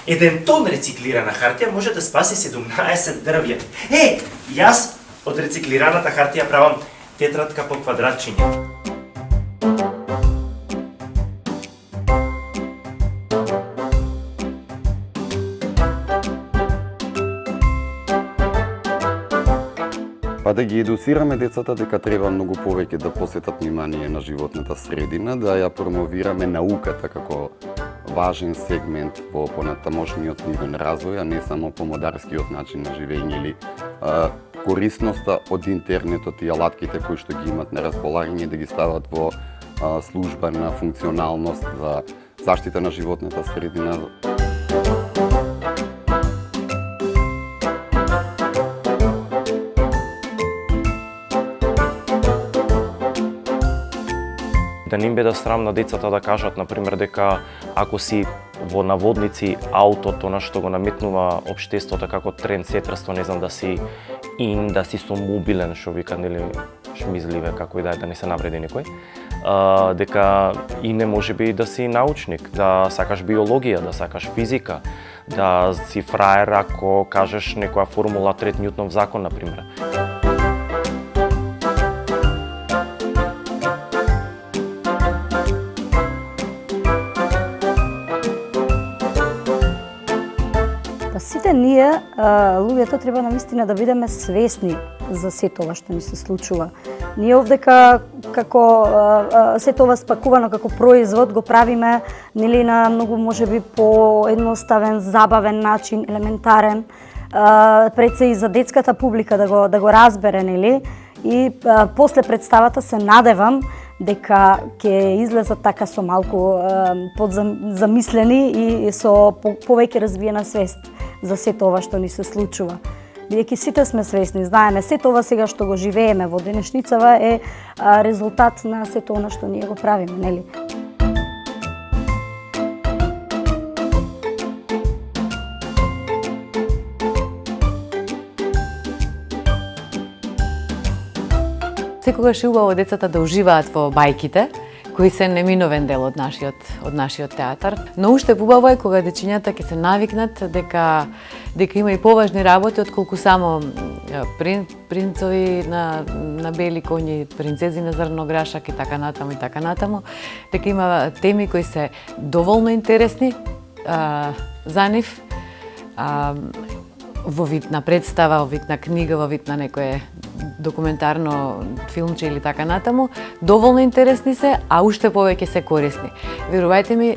1 тон рециклирана хартија може да спаси 17 дрвја. Јас од рециклираната хартија правам тетратка по квадратчиња. Па да ги едуцираме децата дека треба многу повеќе да посветат внимание на животната средина, да ја промовираме науката како важен сегмент во понатамошниот нивен развој, а не само помодарскиот начин на живење или корисноста од интернетот и алатките кои што ги имат на располагање да ги стават во служба на функционалност за заштита на животната средина. Да не им биде срам на децата да кажат, например, дека ако си во наводници аутото на што го наметнува општеството како трендсетерство, не знам, да си да си со мобилен, што вика, нели, шмизливе, како и да не се навреди никој, дека и не може би да си научник, да сакаш биологија, да сакаш физика, да си фраер ако кажеш некоја формула трет Њутнов закон, например. Сите ние, луѓето, треба навистина да бидеме свесни за се тоа што ни се случува. Ние овдека како се тоа спакувано како производ го правиме, нели, на многу можеби поедноставен, забавен начин, елементарен, пред се и за детската публика да го разбере, нели? И после представата се надевам дека ќе излезат така со малку подзамислени и со повеќе развиена свест за се тоа што ни се случува. Бидејќи сите сме свесни, знаеме, се тоа сега што го живееме во денешницава е резултат на се тоа што ние го правиме, нели? Секогаш е убаво децата да уживаат во бајките, кои се неминовен дел од нашиот театар. Но уште побаво е кога дечињата ќе се навикнат дека има и поважни работи отколку само принцови на бели коњи, принцези на зрнограшак и така натаму, дека има теми кои се доволно интересни за нив, во вид на представа, во вид на книга, во вид на некое документарно филмче или така натаму, доволно интересни се, а уште повеќе се корисни. Верувајте ми,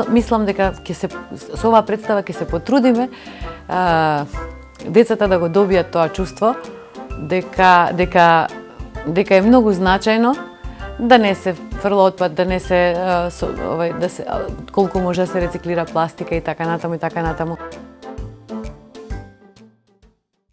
мислам дека со оваа представа ќе се потрудиме децата да го добијат тоа чувство дека е многу значајно да не се фрла отпад, да не се колку може да се рециклира пластика и така натаму.